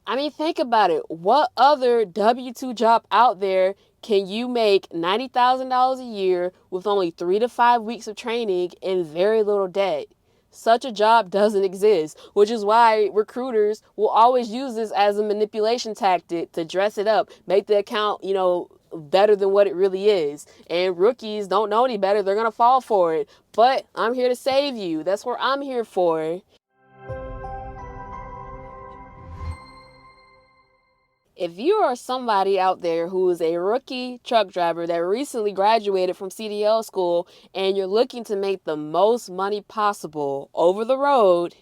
I mean, think about it. What other W-2 job out there can you make $90,000 a year with only 3 to 5 weeks of training and very little debt? Such a job doesn't exist, which is why recruiters will always use this as a manipulation tactic to dress it up, make the account, better than what it really is. And rookies don't know any better. They're going to fall for it. But I'm here to save you. That's what I'm here for. If you are somebody out there who is a rookie truck driver that recently graduated from CDL school and you're looking to make the most money possible over the road,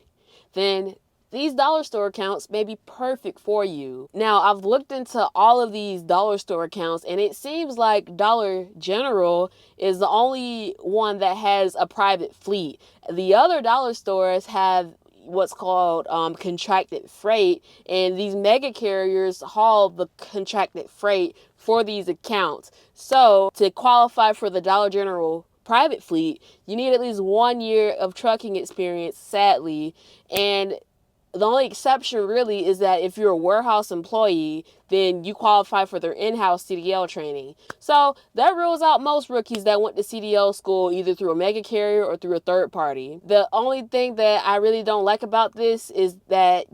then these dollar store accounts may be perfect for you. Now, I've looked into all of these dollar store accounts and it seems like Dollar General is the only one that has a private fleet. The other dollar stores have what's called contracted freight, and these mega carriers haul the contracted freight for these accounts. So to qualify for the Dollar General private fleet, you need at least 1 year of trucking experience, sadly. And the only exception really is that if you're a warehouse employee, then you qualify for their in-house CDL training. So that rules out most rookies that went to CDL school either through a mega carrier or through a third party. The only thing that I really don't like about this is that,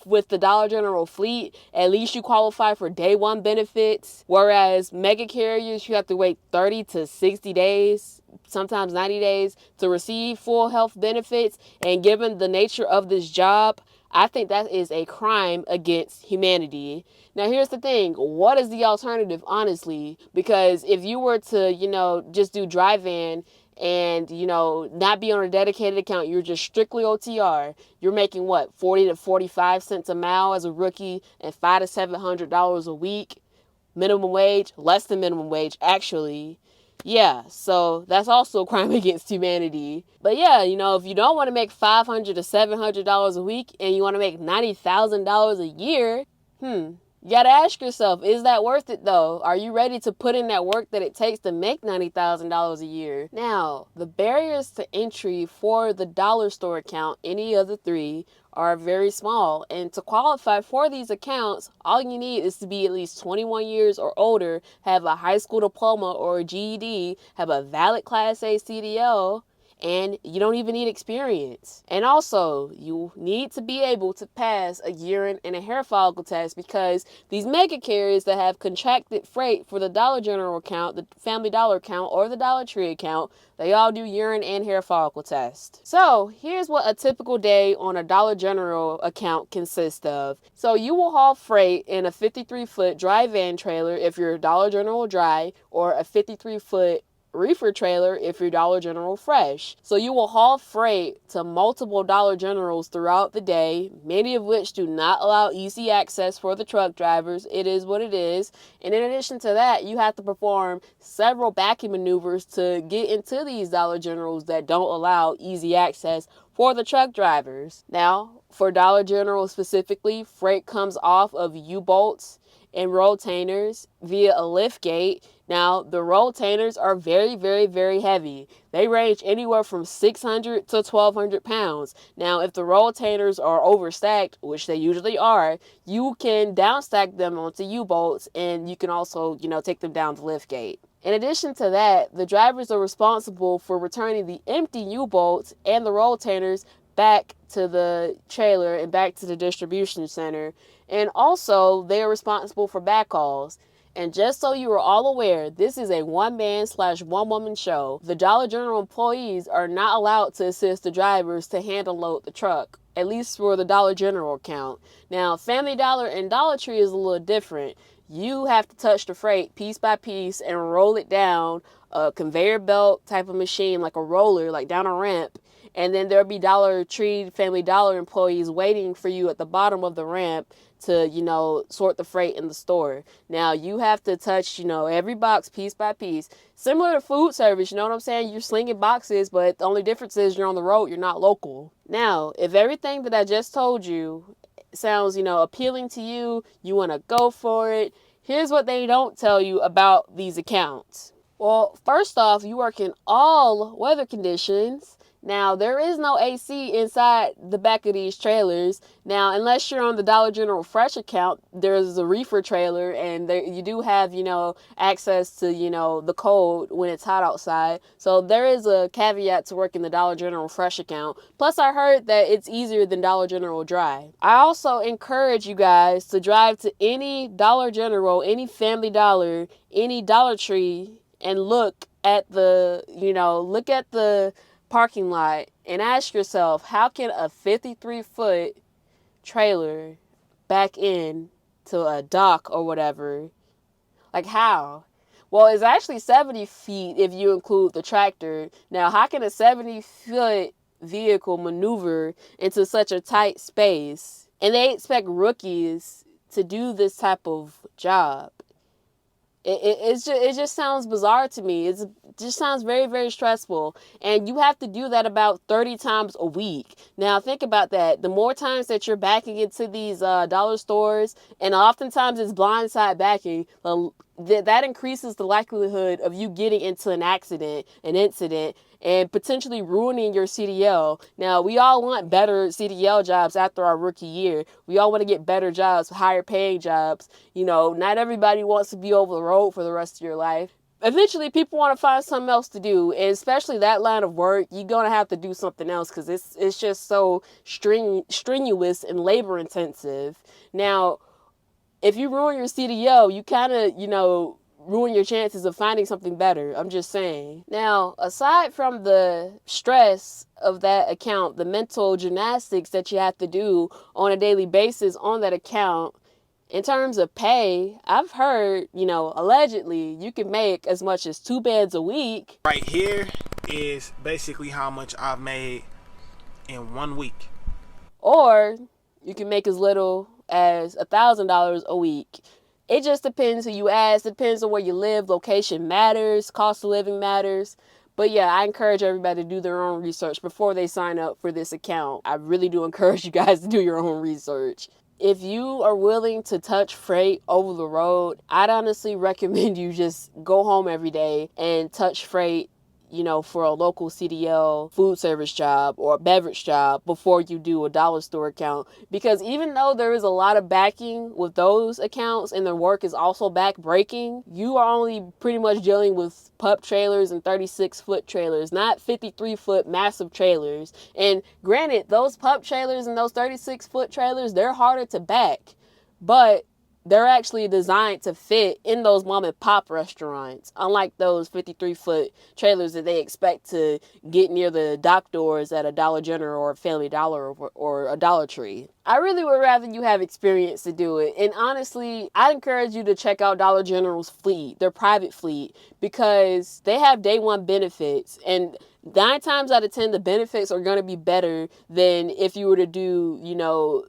with the Dollar General fleet, at least you qualify for day one benefits, whereas mega carriers, you have to wait 30 to 60 days, sometimes 90 days to receive full health benefits. And given the nature of this job, I think that is a crime against humanity. Now, here's the thing. What is the alternative, honestly? Because if you were to, just do dry van and, not be on a dedicated account, you're just strictly OTR, you're making what, 40 to 45 cents a mile as a rookie and $500 to $700 a week? Minimum wage, less than minimum wage, actually. Yeah, so that's also a crime against humanity. But yeah, if you don't want to make $500 to $700 a week and you want to make $90,000 a year, you gotta ask yourself, is that worth it though? Are you ready to put in that work that it takes to make $90,000 a year? Now, the barriers to entry for the dollar store account, any of the three, are very small. And to qualify for these accounts, all you need is to be at least 21 years or older, have a high school diploma or a GED, have a valid Class A CDL, and you don't even need experience. And also, you need to be able to pass a urine and a hair follicle test, because these mega carriers that have contracted freight for the Dollar General account, the Family Dollar account, or the Dollar Tree account, they all do urine and hair follicle test. So here's what a typical day on a Dollar General account consists of. So you will haul freight in a 53-foot dry van trailer if you're Dollar General dry, or a 53-foot reefer trailer if you're Dollar General fresh. So you will haul freight to multiple Dollar Generals throughout the day, many of which do not allow easy access for the truck drivers. It is what it is. And in addition to that, you have to perform several backing maneuvers to get into these Dollar Generals that don't allow easy access for the truck drivers. Now, for Dollar General specifically, freight comes off of U-bolts and rolltainers via a lift gate. Now, the rolltainers are very, very, very heavy. They range anywhere from 600 to 1,200 pounds. Now, if the rolltainers are overstacked, which they usually are, you can downstack them onto U-bolts, and you can also, take them down the lift gate. In addition to that, the drivers are responsible for returning the empty U-bolts and the rolltainers back to the trailer and back to the distribution center. And also, they are responsible for backhauls. And just so you are all aware, this is a one-man/one-woman show. The Dollar General employees are not allowed to assist the drivers to hand unload the truck, at least for the Dollar General account. Now, Family Dollar and Dollar Tree is a little different. You have to touch the freight piece by piece and roll it down a conveyor belt type of machine, like a roller, like down a ramp. And then there'll be Dollar Tree, Family Dollar employees waiting for you at the bottom of the ramp to, sort the freight in the store. Now, you have to touch, every box piece by piece. Similar to food service, you know what I'm saying? You're slinging boxes, but the only difference is you're on the road, you're not local. Now, if everything that I just told you sounds, appealing to you, you want to go for it, here's what they don't tell you about these accounts. Well, first off, you work in all weather conditions. Now, there is no AC inside the back of these trailers. Now, unless you're on the Dollar General Fresh account, there's a reefer trailer, and there, you do have, access to, the cold when it's hot outside. So there is a caveat to working the Dollar General Fresh account. Plus, I heard that it's easier than Dollar General Dry. I also encourage you guys to drive to any Dollar General, any Family Dollar, any Dollar Tree, and look at the parking lot and ask yourself, how can a 53-foot trailer back in to a dock or whatever? Like, how? Well, it's actually 70 feet if you include the tractor. Now, how can a 70-foot vehicle maneuver into such a tight space? And they expect rookies to do this type of job. It just sounds bizarre to me. It just sounds very, very stressful. And you have to do that about 30 times a week. Now, think about that. The more times that you're backing into these dollar stores, and oftentimes it's blindside backing, that increases the likelihood of you getting into an incident, and potentially ruining your CDL. Now, we all want better CDL jobs after our rookie year. We all want to get better jobs, higher paying jobs. Not everybody wants to be over the road for the rest of your life. Eventually, people want to find something else to do, and especially that line of work, you're going to have to do something else because it's just so strenuous and labor intensive. Now, if you ruin your CDL, you kind of, ruin your chances of finding something better. I'm just saying. Now, aside from the stress of that account, the mental gymnastics that you have to do on a daily basis on that account, in terms of pay, I've heard, allegedly, you can make as much as 2 bands a week. Right here is basically how much I've made in 1 week. Or you can make as little as $1,000 a week. It just depends who you ask. It depends on where you live. Location matters. Cost of living matters. But yeah, I encourage everybody to do their own research before they sign up for this account. I really do encourage you guys to do your own research. If you are willing to touch freight over the road, I'd honestly recommend you just go home every day and touch freight, for a local CDL food service job or a beverage job before you do a dollar store account. Because even though there is a lot of backing with those accounts and their work is also back breaking, you are only pretty much dealing with pup trailers and 36-foot trailers, not 53-foot massive trailers. And granted, those pup trailers and those 36-foot trailers, they're harder to back, but they're actually designed to fit in those mom and pop restaurants, unlike those 53-foot trailers that they expect to get near the dock doors at a Dollar General or a Family Dollar or a Dollar Tree. I really would rather you have experience to do it. And honestly, I'd encourage you to check out Dollar General's fleet, their private fleet, because they have day one benefits. And 9 times out of 10, the benefits are going to be better than if you were to do,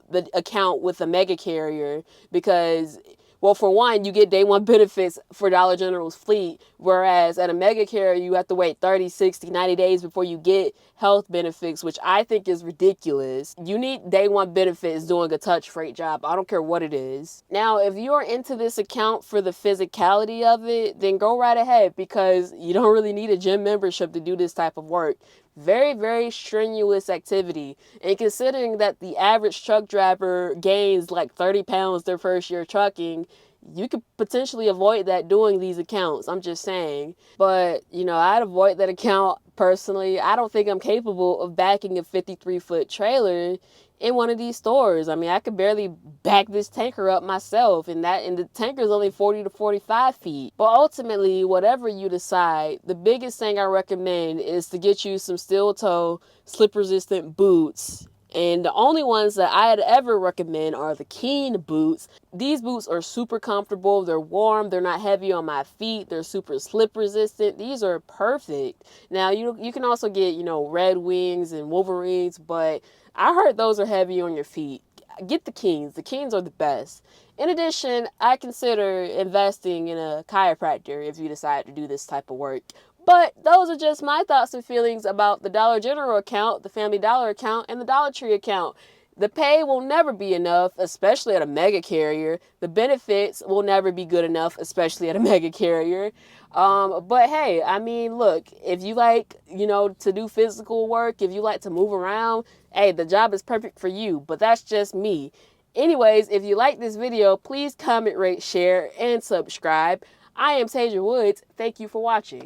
the account with a mega carrier, because, well, for one, you get day one benefits for Dollar General's fleet, whereas at a mega carrier, you have to wait 30, 60, 90 days before you get health benefits, which I think is ridiculous. You need day one benefits doing a touch freight job. I don't care what it is. Now, if you are into this account for the physicality of it, then go right ahead, because you don't really need a gym membership to do this type of work. Very, very strenuous activity. And considering that the average truck driver gains like 30 pounds their first year trucking, you could potentially avoid that doing these accounts. I'm just saying. But, I'd avoid that account personally. I don't think I'm capable of backing a 53-foot trailer in one of these stores. I mean, I could barely back this tanker up myself, and the tanker is only 40 to 45 feet. But ultimately, whatever you decide, the biggest thing I recommend is to get you some steel toe, slip resistant boots. And the only ones that I'd ever recommend are the Keen boots. These boots are super comfortable. They're warm. They're not heavy on my feet. They're super slip resistant. These are perfect. Now, you can also get, Red Wings and Wolverines, but I heard those are heavy on your feet. Get the Keens. The Keens are the best. In addition, I consider investing in a chiropractor if you decide to do this type of work. But those are just my thoughts and feelings about the Dollar General account, the Family Dollar account, and the Dollar Tree account. The pay will never be enough, especially at a mega carrier. The benefits will never be good enough, especially at a mega carrier. But hey, I mean, look, if you like, to do physical work, if you like to move around, hey, the job is perfect for you. But that's just me. Anyways, if you like this video, please comment, rate, share, and subscribe. I am Tasia Woods. Thank you for watching.